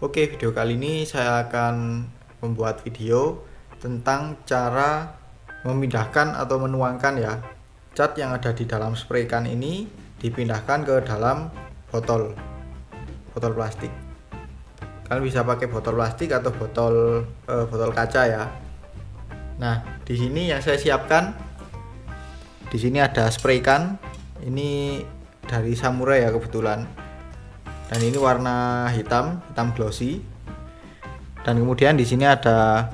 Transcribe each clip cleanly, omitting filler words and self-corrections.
Oke, video kali ini saya akan membuat video tentang cara memindahkan atau menuangkan ya cat yang ada di dalam spray can ini dipindahkan ke dalam botol plastik. Kalian bisa pakai botol plastik atau botol kaca ya. Nah, di sini yang saya siapkan, di sini ada spray can. Ini dari Samurai ya kebetulan. Dan ini warna hitam glossy. Dan kemudian di sini ada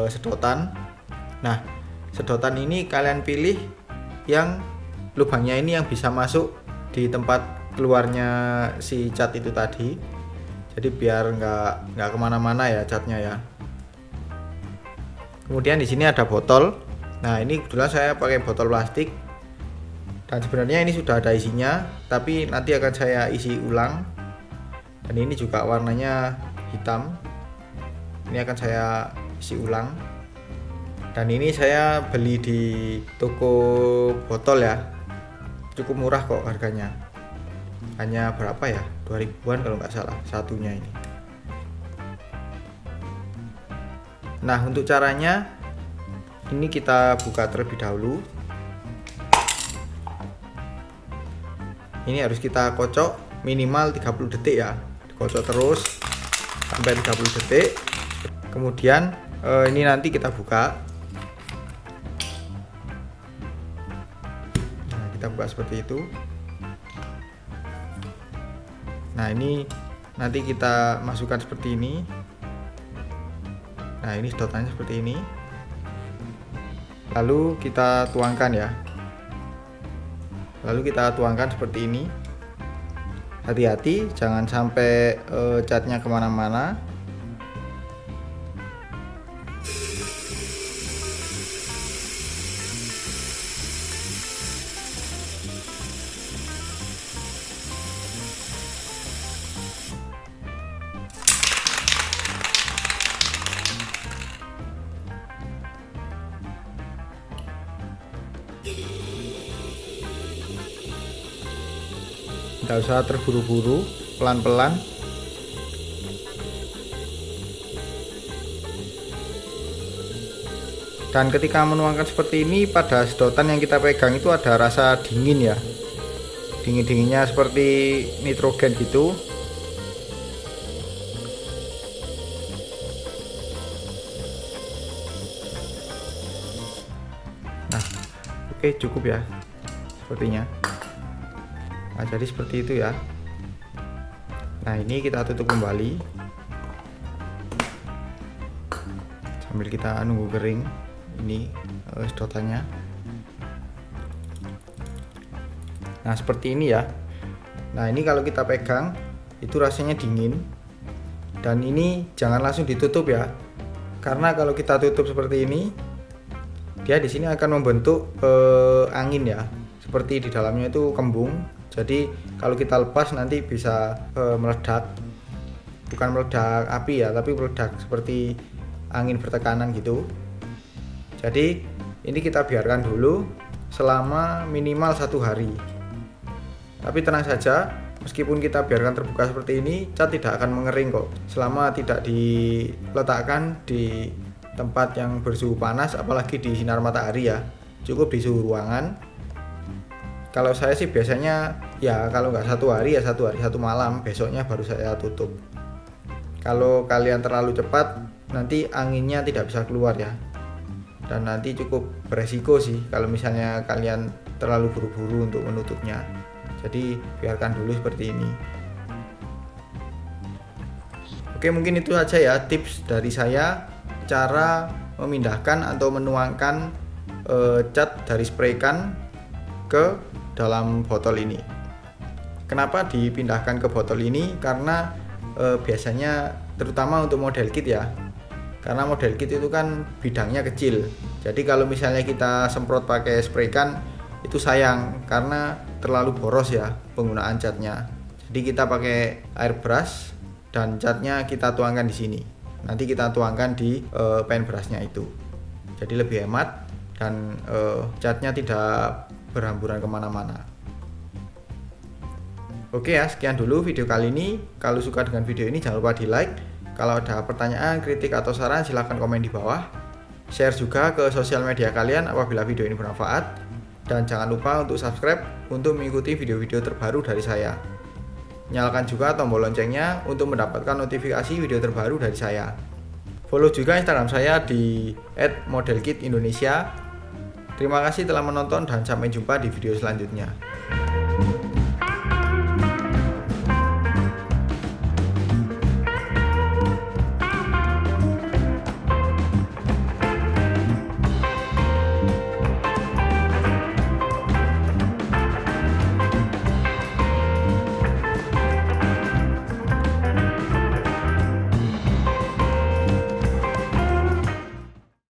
sedotan. Nah, sedotan ini kalian pilih yang lubangnya ini yang bisa masuk di tempat keluarnya si cat itu tadi. Jadi biar nggak kemana-mana ya catnya ya. Kemudian di sini ada botol. Nah, ini kebetulan saya pakai botol plastik. Dan sebenarnya ini sudah ada isinya, tapi nanti akan saya isi ulang. Dan ini juga warnanya hitam. Ini akan saya isi ulang. Dan ini saya beli di toko botol ya. Cukup murah kok harganya. Hanya berapa ya? 2000-an kalau nggak salah satunya ini. Nah, untuk caranya ini kita buka terlebih dahulu. Ini harus kita kocok minimal 30 detik ya. Kocok terus sampai 30 detik. Kemudian ini nanti kita buka. Nah, kita buka seperti itu. Nah, ini nanti kita masukkan seperti ini. Nah, ini sedotannya seperti ini. Lalu kita tuangkan ya. Lalu kita tuangkan seperti ini. Hati-hati jangan sampai catnya kemana-mana. Tidak usah terburu-buru, pelan-pelan. Dan ketika menuangkan seperti ini, pada sedotan yang kita pegang itu ada rasa dingin ya. Dingin-dinginnya seperti nitrogen gitu. Nah, oke, cukup ya sepertinya. Nah, jadi seperti itu ya. Nah, ini kita tutup kembali sambil kita nunggu kering ini sedotannya. Nah, seperti ini ya. Nah, ini kalau kita pegang itu rasanya dingin. Dan ini jangan langsung ditutup ya. Karena kalau kita tutup seperti ini, dia di sini akan membentuk angin ya. Seperti di dalamnya itu kembung. Jadi kalau kita lepas nanti bisa meledak. Bukan meledak api ya, tapi meledak seperti angin bertekanan gitu. Jadi ini kita biarkan dulu selama minimal 1 hari. Tapi tenang saja, meskipun kita biarkan terbuka seperti ini, cat tidak akan mengering kok. Selama tidak diletakkan di tempat yang bersuhu panas, apalagi di sinar matahari ya. Cukup di suhu ruangan. Kalau saya sih biasanya ya kalau nggak 1 hari ya 1 hari 1 malam, besoknya baru saya tutup. Kalau kalian terlalu cepat nanti anginnya tidak bisa keluar ya. Dan nanti cukup beresiko sih kalau misalnya kalian terlalu buru-buru untuk menutupnya. Jadi biarkan dulu seperti ini. Oke, mungkin itu saja ya tips dari saya cara memindahkan atau menuangkan cat dari spray can ke dalam botol ini. Kenapa dipindahkan ke botol ini? Karena biasanya terutama untuk model kit ya. Karena model kit itu kan bidangnya kecil. Jadi kalau misalnya kita semprot pakai spray can itu sayang karena terlalu boros ya penggunaan catnya. Jadi kita pakai airbrush dan catnya kita tuangkan di sini. Nanti kita tuangkan di paintbrushnya itu. Jadi lebih hemat dan catnya tidak berhamburan kemana-mana. Oke ya, sekian dulu video kali ini. Kalau suka dengan video ini jangan lupa di like. Kalau ada pertanyaan, kritik atau saran silahkan komen di bawah. Share juga ke sosial media kalian apabila video ini bermanfaat. Dan jangan lupa untuk subscribe untuk mengikuti video-video terbaru dari saya. Nyalakan juga tombol loncengnya untuk mendapatkan notifikasi video terbaru dari saya. Follow juga Instagram saya di @modelkitindonesia. Terima kasih telah menonton dan sampai jumpa di video selanjutnya.